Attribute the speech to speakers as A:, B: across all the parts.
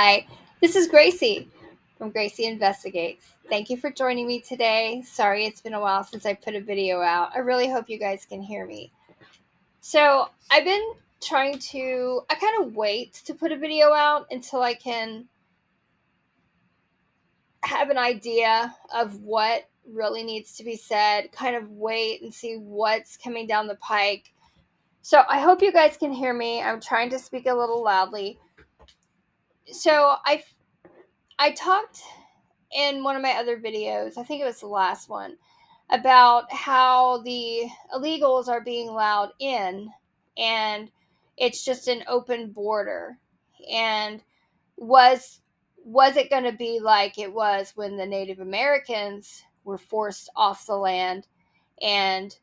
A: Hi, this is Gracie from Gracie Investigates. Thank you for joining me today. Sorry it's been a while since I put a video out. I really hope you guys can hear me. So, I've been I kind of wait to put a video out until I can have an idea of what really needs to be said, kind of wait and see what's coming down the pike. So, I hope you guys can hear me. I'm trying to speak a little loudly. So, I talked in one of my other videos, I think it was the last one, about how the illegals are being allowed in and it's just an open border. And was it going to be like it was when the Native Americans were forced off the land? And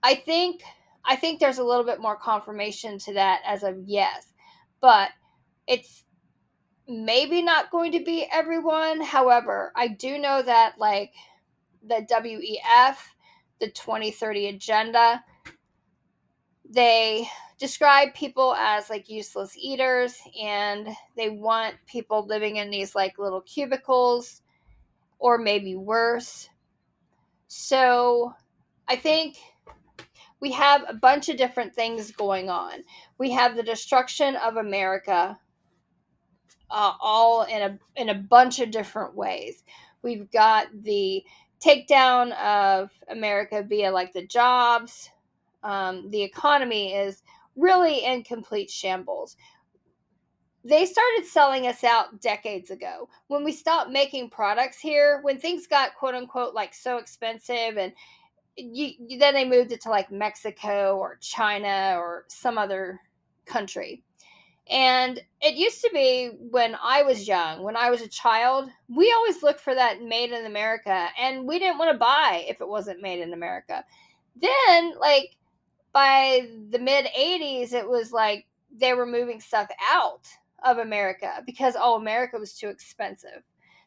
A: I think I think there's a little bit more confirmation to that as of yes. But it's maybe not going to be everyone. However, I do know that like the WEF, the 2030 agenda, they describe people as like useless eaters and they want people living in these like little cubicles or maybe worse. So, I think we have a bunch of different things going on. We have the destruction of America all in a bunch of different ways. We've got the takedown of America via like the jobs. The economy is really in complete shambles. They started selling us out decades ago when we stopped making products here. When things got quote unquote like so expensive, and then they moved it to like Mexico or China or some other country. And it used to be when I was young, when I was a child, we always looked for that made in America and we didn't want to buy if it wasn't made in America. Then, like, by the mid 80s, it was like they were moving stuff out of America because, oh, America was too expensive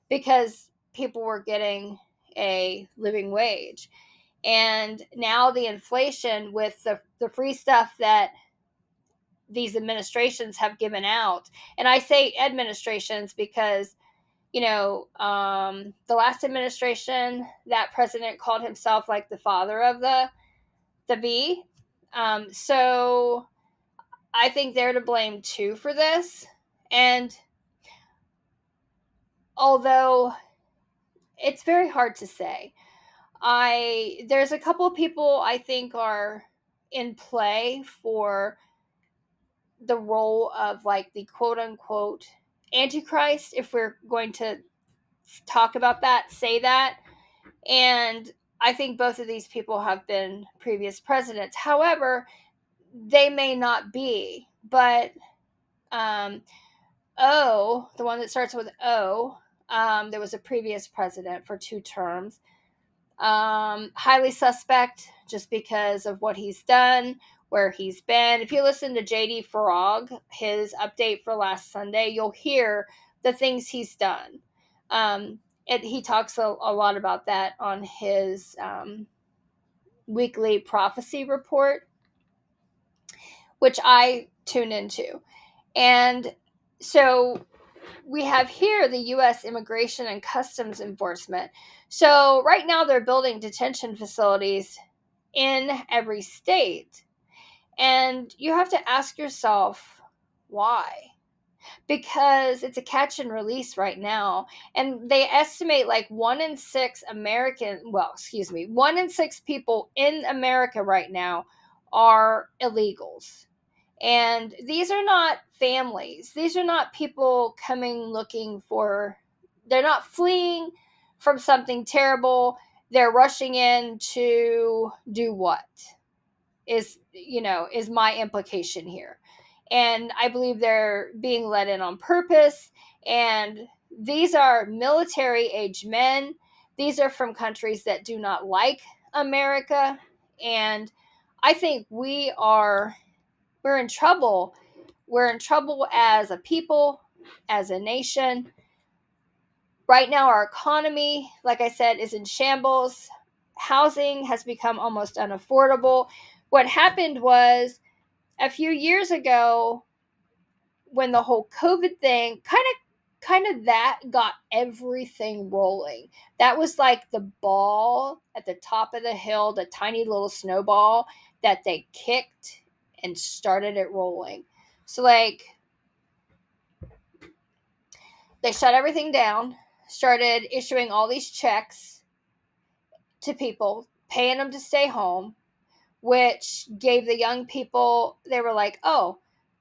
A: because people were getting a living wage. And now the inflation with the free stuff that these administrations have given out. And I say administrations because, the last administration, that president called himself like the father of the V. So I think they're to blame too for this. And although it's very hard to say, there's a couple of people I think are in play for the role of like the quote unquote antichrist, if we're going to talk about that, say that. And I think both of these people have been previous presidents. However, they may not be. But the one that starts with O, there was a previous president for 2 terms. Highly suspect just because of what he's done, where he's been. If you listen to JD Farag, his update for last Sunday, you'll hear the things he's done. He talks a lot about that on his weekly prophecy report, which I tune into. And so we have here the U.S. Immigration and Customs Enforcement. So right now they're building detention facilities in every state. And you have to ask yourself, why? Because it's a catch and release right now. And they estimate like 1 in 6 1 in 6 people in America right now are illegals. And these are not families. These are not people coming looking for, they're not fleeing from something terrible. They're rushing in to do what? Is my implication here. And I believe they're being let in on purpose. And these are military age men. These are from countries that do not like America. And I think we're in trouble. We're in trouble as a people, as a nation. Right now, our economy, like I said, is in shambles. Housing has become almost unaffordable. What happened was a few years ago, when the whole COVID thing kind kind of that got everything rolling. That was like the ball at the top of the hill, the tiny little snowball that they kicked and started it rolling. So, like, they shut everything down, started issuing all these checks to people, paying them to stay home, which gave the young people, they were like, oh,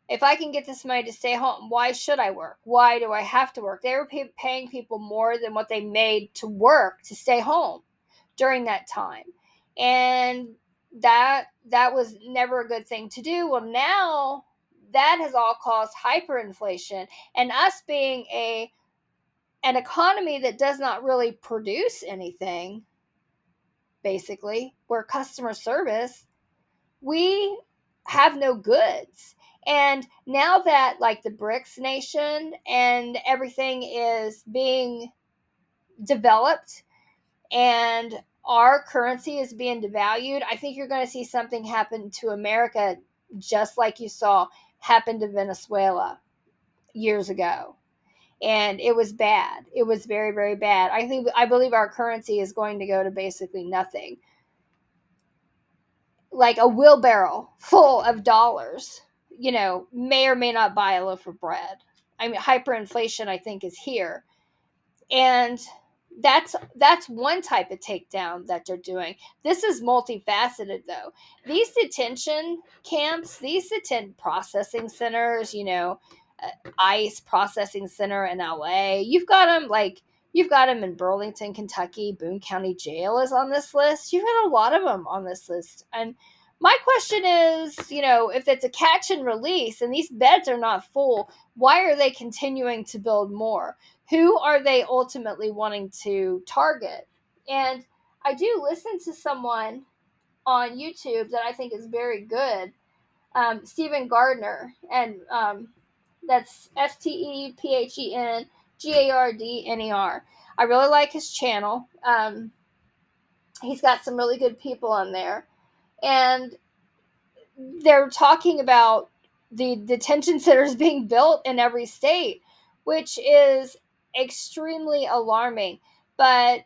A: if I can get this money to stay home, why should I work? Why do I have to work? They were paying people more than what they made to work to stay home during that time. And that was never a good thing to do. Well, now that has all caused hyperinflation, and us being an economy that does not really produce anything, basically, we're customer service, we have no goods. And now that, like, the BRICS nation and everything is being developed and our currency is being devalued, I think you're going to see something happen to America just like you saw happen to Venezuela years ago. And it was bad. It was very, very bad. I believe our currency is going to go to basically nothing. Like a wheelbarrow full of dollars, may or may not buy a loaf of bread. I mean, hyperinflation, I think, is here. And that's one type of takedown that they're doing. This is multifaceted, though. These detention camps, these processing centers, ICE processing center in LA, you've got them in Burlington, Kentucky. Boone County Jail is on this list. You've got a lot of them on this list. And my question is, if it's a catch and release and these beds are not full, why are they continuing to build more? Who are they ultimately wanting to target? And I do listen to someone on YouTube that I think is very good, Stephen Gardner, and that's STEPHENGARDNER. I really like his channel. He's got some really good people on there, and they're talking about the detention centers being built in every state, which is extremely alarming. But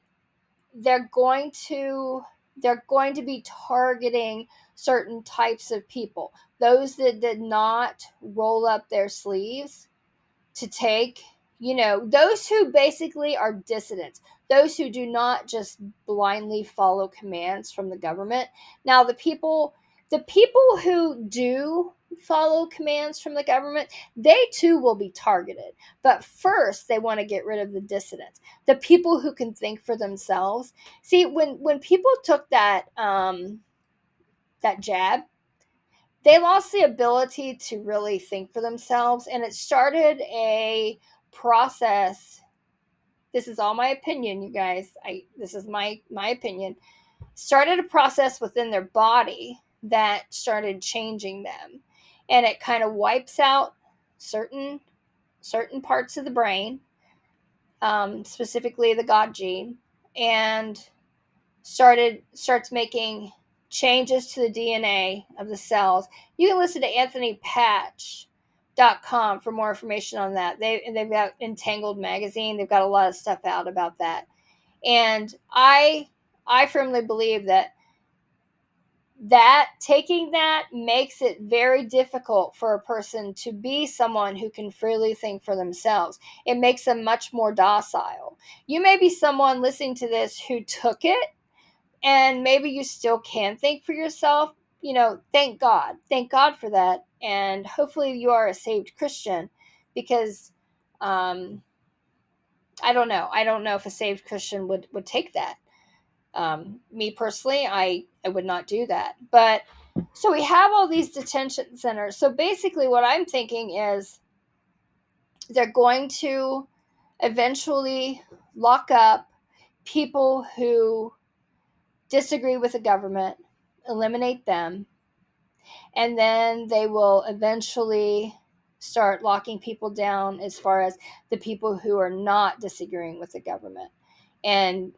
A: they're going to be targeting certain types of people, those that did not roll up their sleeves to take, those who basically are dissidents, those who do not just blindly follow commands from the government. Now, the people who do follow commands from the government, they too will be targeted. But first, they want to get rid of the dissidents, the people who can think for themselves. See, when people took that jab, they lost the ability to really think for themselves, and it started a process. This is all my opinion, you guys. This is my opinion. Started a process within their body that started changing them, and it kind of wipes out certain parts of the brain, specifically the God gene, and starts making changes to the DNA of the cells. You can listen to AnthonyPatch.com for more information on that. They've got Entangled magazine. They've got a lot of stuff out about that. And I firmly believe that taking that makes it very difficult for a person to be someone who can freely think for themselves. It makes them much more docile. You may be someone listening to this who took it, and maybe you still can think for yourself. Thank God for that. And hopefully you are a saved Christian, because I don't know if a saved Christian would take that. Me personally, I would not do that. But so we have all these detention centers. So basically what I'm thinking is they're going to eventually lock up people who disagree with the government, eliminate them, and then they will eventually start locking people down as far as the people who are not disagreeing with the government, and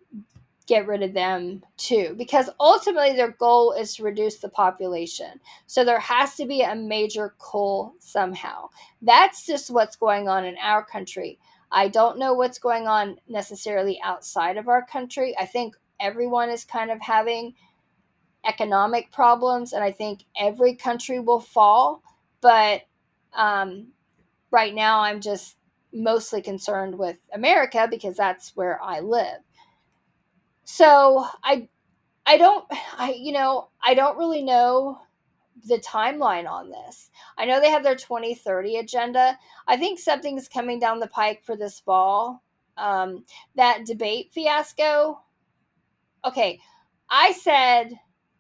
A: get rid of them too, because ultimately their goal is to reduce the population. So there has to be a major cull somehow. That's just what's going on in our country. I don't know what's going on necessarily outside of our country. I think everyone is kind of having economic problems, and I think every country will fall. But um, right now, I'm just mostly concerned with America because that's where I live. So I don't really know the timeline on this. I know they have their 2030 agenda. I think something's coming down the pike for this fall. That debate fiasco. Okay, I said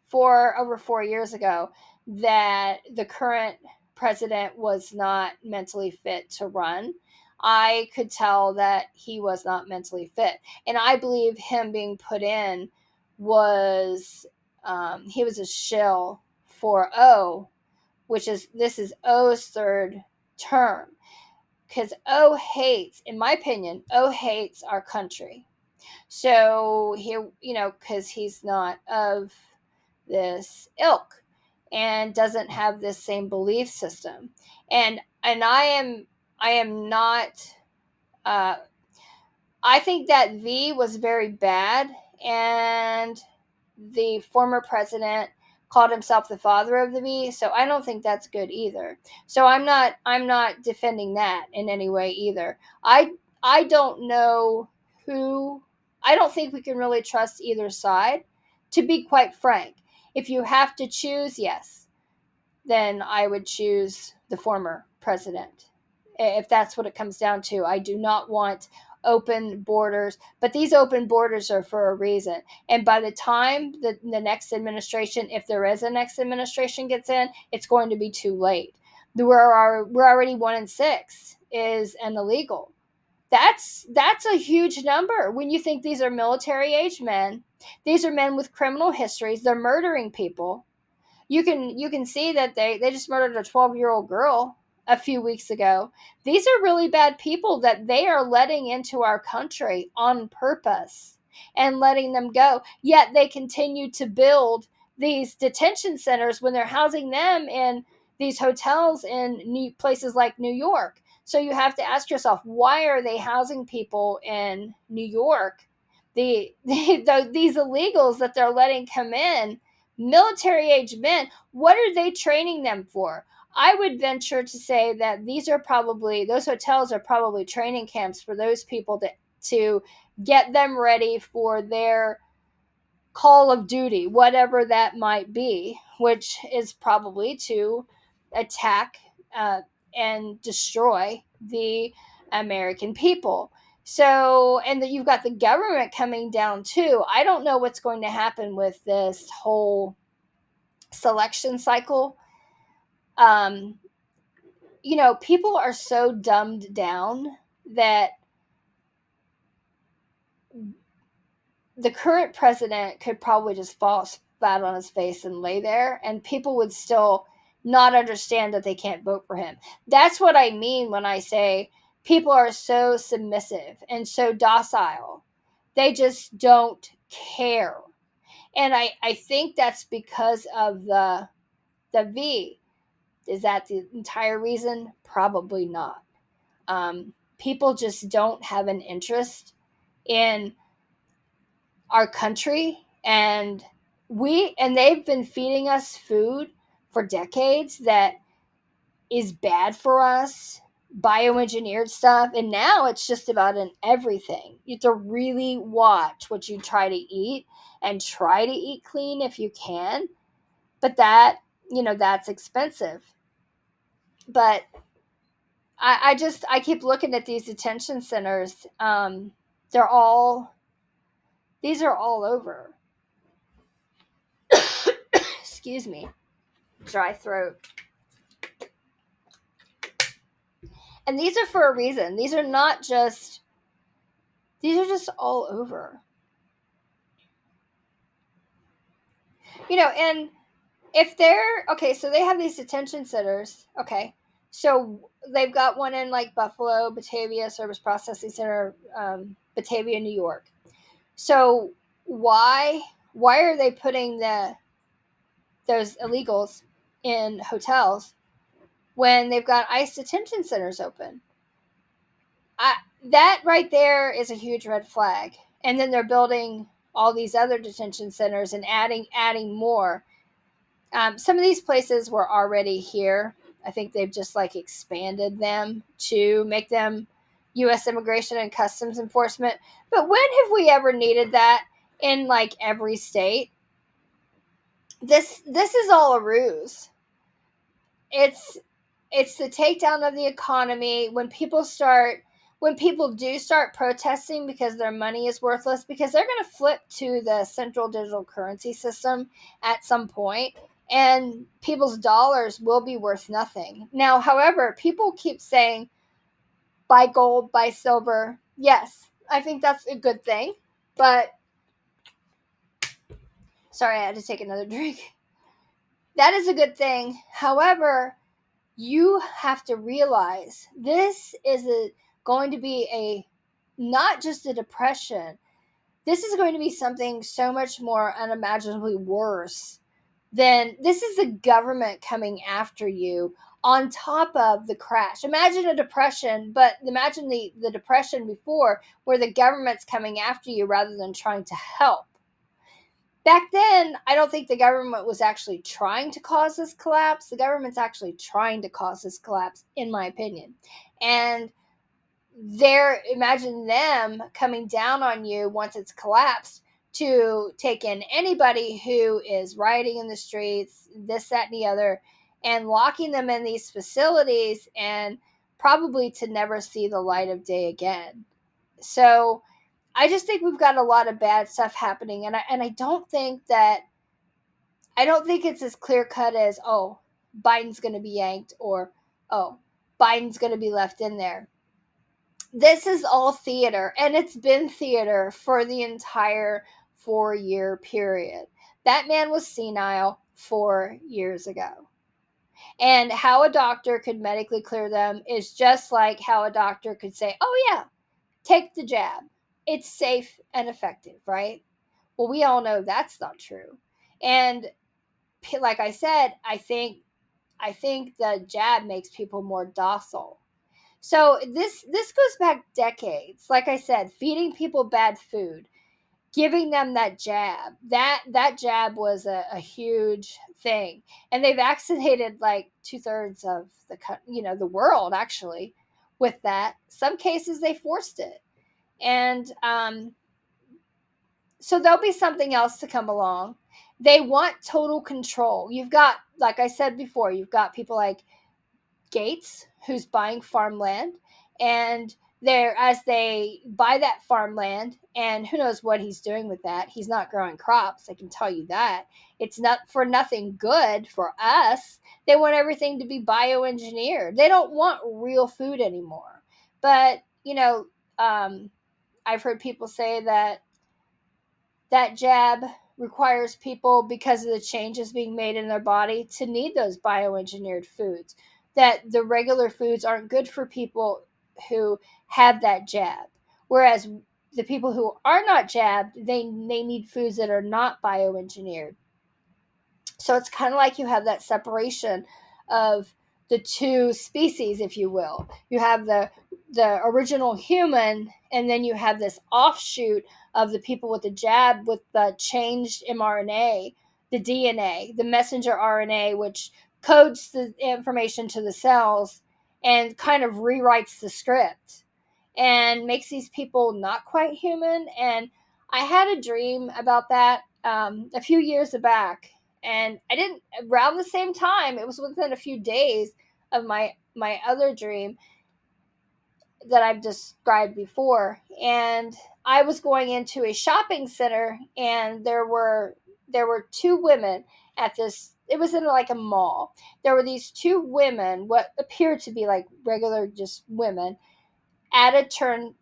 A: for over 4 years ago that the current president was not mentally fit to run. I could tell that he was not mentally fit. And I believe him being put in was, he was a shill for O, which is, this is O's third term. Because O hates, in my opinion, O hates our country. So because he's not of this ilk and doesn't have this same belief system, and I am not. Uh, I think that V was very bad, and the former president called himself the father of the V, so I don't think that's good either. So I'm not defending that in any way either. I don't know who. I don't think we can really trust either side, to be quite frank. If you have to choose, yes, then I would choose the former president. If that's what it comes down to, I do not want open borders, but these open borders are for a reason. And by the time the next administration, if there is a next administration, gets in, it's going to be too late. We're already 1 in 6 is an illegal. That's a huge number when you think these are military age men. These are men with criminal histories. They're murdering people. You can see that they just murdered a 12-year-old girl a few weeks ago. These are really bad people that they are letting into our country on purpose and letting them go. Yet they continue to build these detention centers when they're housing them in these hotels in places like New York. So you have to ask yourself, why are they housing people in New York? These illegals that they're letting come in, military age men, what are they training them for? I would venture to say that those hotels are probably training camps for those people to get them ready for their call of duty, whatever that might be, which is probably to attack and destroy the American people. So, and that you've got the government coming down too. I don't know what's going to happen with this whole selection cycle. Um, People are so dumbed down that the current president could probably just fall flat on his face and lay there, and people would still not understand that they can't vote for him. That's what I mean when I say people are so submissive and so docile. They just don't care. And I think that's because of the V. Is that the entire reason? Probably not. People just don't have an interest in our country, and they've been feeding us food for decades that is bad for us, bioengineered stuff, and now it's just about in everything. You have to really watch what you try to eat and try to eat clean if you can, but that's expensive. But I keep looking at these detention centers. They're all these are all over. Excuse me, dry throat. And these are for a reason. These are just all over. And if they're okay, so they have these detention centers. Okay. So they've got one in like Buffalo, Batavia Service Processing Center, Batavia, New York. So why are they putting those illegals in hotels when they've got ICE detention centers open? That right there is a huge red flag. And then they're building all these other detention centers and adding more. Some of these places were already here. I think they've just like expanded them to make them U.S. Immigration and Customs Enforcement. But when have we ever needed that in like every state? This is all a ruse. It's it's the takedown of the economy when people do start protesting because their money is worthless, because they're going to flip to the central digital currency system at some point, and people's dollars will be worth nothing. Now, however, people keep saying buy gold, buy silver. Yes, I think that's a good thing, but sorry, I had to take another drink. That is a good thing. However, you have to realize this is going to be not just a depression. This is going to be something so much more unimaginably worse than this is the government coming after you on top of the crash. Imagine a depression, but imagine the depression before where the government's coming after you rather than trying to help. Back then, I don't think the government was actually trying to cause this collapse. The government's actually trying to cause this collapse, in my opinion. And imagine them coming down on you once it's collapsed to take in anybody who is rioting in the streets, this, that, and the other, and locking them in these facilities and probably to never see the light of day again. So I just think we've got a lot of bad stuff happening, and I don't think it's as clear cut as, oh, Biden's going to be yanked, or oh, Biden's going to be left in there. This is all theater, and it's been theater for the entire 4-year period. That man was senile 4 years ago. And how a doctor could medically clear them is just like how a doctor could say, oh, yeah, take the jab. It's safe and effective, right? Well, we all know that's not true. And like I said, I think the jab makes people more docile. So this goes back decades. Like I said, feeding people bad food, giving them that jab. That jab was a huge thing, and they vaccinated like 2/3 of the world actually with that. Some cases they forced it, and so there'll be something else to come along. They want total control. You've got, like I said before, you've got people like Gates who's buying farmland, and as they buy that farmland, and who knows what he's doing with that. He's not growing crops, I can tell you that. It's not for nothing good for us. They want everything to be bioengineered. They don't want real food anymore. But I've heard people say that jab requires people, because of the changes being made in their body, to need those bioengineered foods, that the regular foods aren't good for people who have that jab, whereas the people who are not jabbed, they need foods that are not bioengineered. So it's kind of like you have that separation of the two species, if you will. You have the original human, and then you have this offshoot of the people with the jab, with the changed mRNA, the DNA, the messenger RNA, which codes the information to the cells and kind of rewrites the script and makes these people not quite human. And I had a dream about that a few years back, and I didn't, around the same time, it was within a few days of my other dream that I've described before. And I was going into a shopping center, and there were two women at this. It was in like a mall. There were these two women, what appeared to be like regular just women, at a turn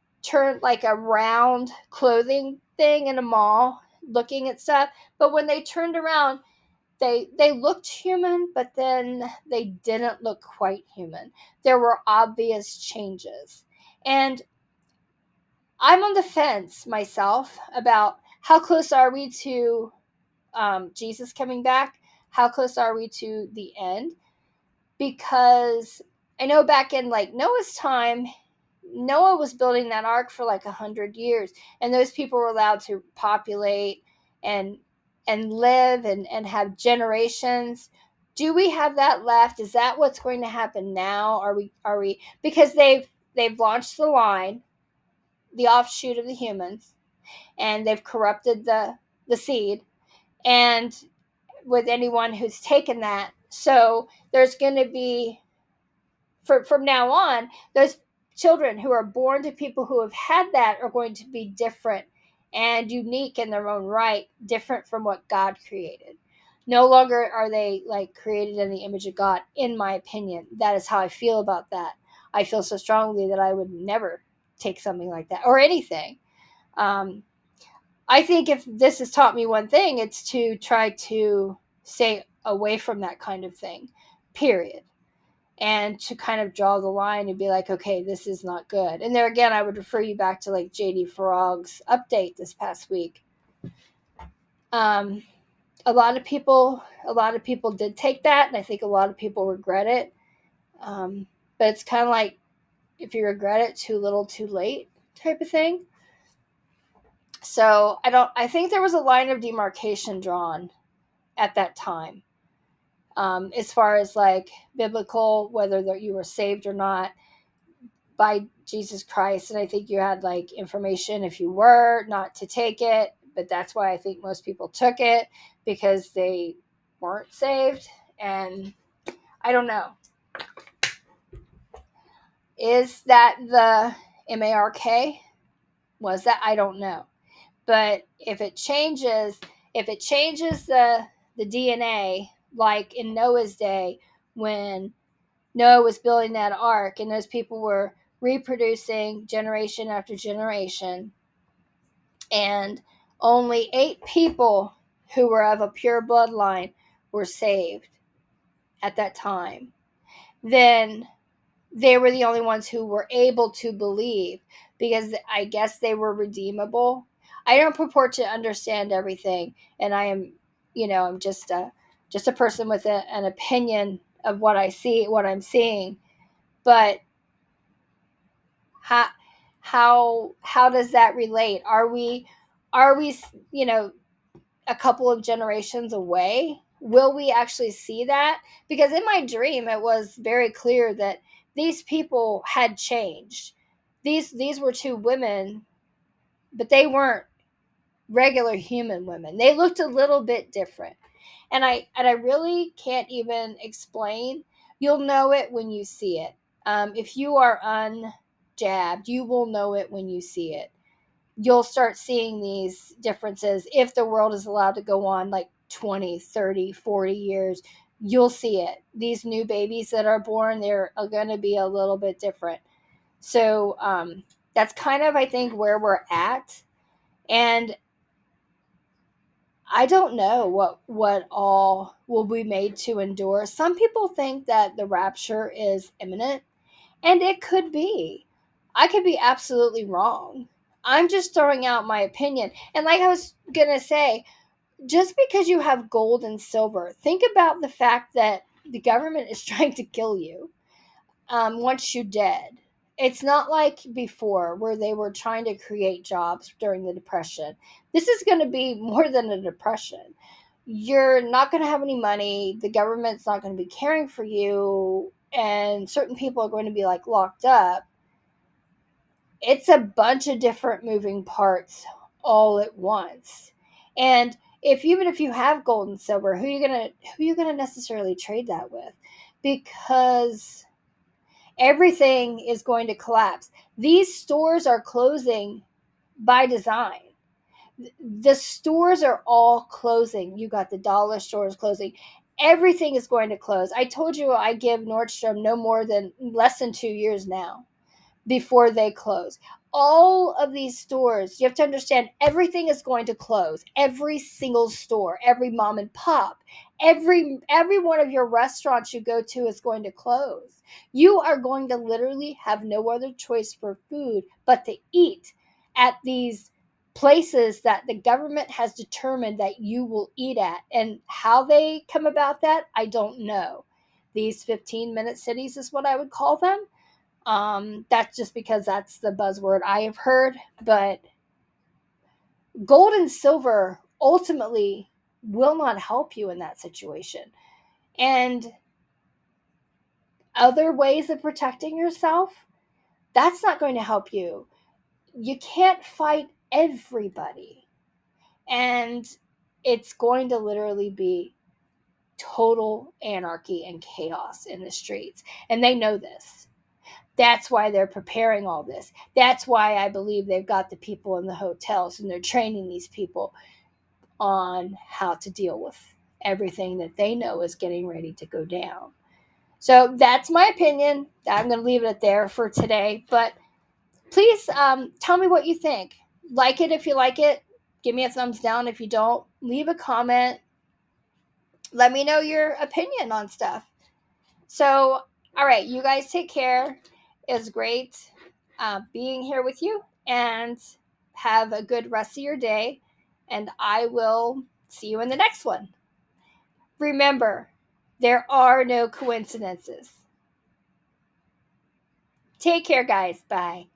A: like a round clothing thing in a mall, looking at stuff. But when they turned around, they looked human, but then they didn't look quite human. There were obvious changes. And I'm on the fence myself about how close are we to Jesus coming back? How close are we to the end? Because I know back in like Noah's time, Noah was building that ark for like 100 years, and those people were allowed to populate and live and have generations. Do we have that left? Is that what's going to happen now? Are we because they've launched the line, the offshoot of the humans, and they've corrupted the seed, and with anyone who's taken that. So there's going to be, from now on, those children who are born to people who have had that are going to be different and unique in their own right, different from what God created. No longer are they like created in the image of God, in my opinion. That is how I feel about that. I feel so strongly that I would never take something like that or anything. Um, I think if this has taught me one thing, it's to try to stay away from that kind of thing, period. And to kind of draw the line and be like, okay, this is not good. And there again, I would refer you back to like JD Farag's update this past week. Um, a lot of people did take that, and I think a lot of people regret it. But it's kind of like, if you regret it, too little, too late type of thing. So I think there was a line of demarcation drawn at that time, as far as like biblical, whether that you were saved or not by Jesus Christ. And I think you had like information if you were not to take it, but that's why I think most people took it, because they weren't saved. And I don't know. Is that the MARK? Was that? I don't know. But if it changes the DNA, like in Noah's day, when Noah was building that ark and those people were reproducing generation after generation, and only 8 people who were of a pure bloodline were saved at that time, then they were the only ones who were able to believe, because I guess they were redeemable. I don't purport to understand everything, and I am, I'm just a person with an opinion of what I see, what I'm seeing. But how how does that relate? Are we a couple of generations away? Will we actually see that? Because in my dream, it was very clear that these people had changed. These were 2 women, but they weren't regular human women. They looked a little bit different. And I really can't even explain. You'll know it when you see it. If you are unjabbed, you will know it when you see it. You'll start seeing these differences if the world is allowed to go on like 20, 30, 40 years. You'll see it. These new babies that are born, they're going to be a little bit different. So that's kind of, I think, where we're at. And I don't know what all will be made to endure. Some people think that the rapture is imminent, and it could be. I could be absolutely wrong. I'm just throwing out my opinion. And like I was going to say, just because you have gold and silver, think about the fact that the government is trying to kill you once you're dead. It's not like before where they were trying to create jobs during the Depression. This is going to be more than a depression. You're not going to have any money. The government's not going to be caring for you. And certain people are going to be like locked up. It's a bunch of different moving parts all at once. And even if you have gold and silver, who you gonna necessarily trade that with? Because everything is going to collapse. These stores are closing by design. The stores are all closing. You got the dollar stores closing. Everything is going to close. I told you I give Nordstrom no more than less than 2 years now before they close. All of these stores, you have to understand, everything is going to close. Every single store, every mom and pop, every one of your restaurants you go to is going to close. You are going to literally have no other choice for food but to eat at these places that the government has determined that you will eat at. And how they come about that, I don't know. These 15-minute cities is what I would call them. That's just because that's the buzzword I have heard. But gold and silver ultimately will not help you in that situation. And other ways of protecting yourself, that's not going to help you. You can't fight everybody. And it's going to literally be total anarchy and chaos in the streets. And they know this. That's why they're preparing all this. That's why I believe they've got the people in the hotels and they're training these people on how to deal with everything that they know is getting ready to go down. So that's my opinion. I'm going to leave it there for today. But please tell me what you think. Like it if you like it. Give me a thumbs down if you don't. Leave a comment. Let me know your opinion on stuff. So, all right, you guys take care. It was great being here with you, and have a good rest of your day. And I will see you in the next one. Remember, there are no coincidences. Take care, guys. Bye.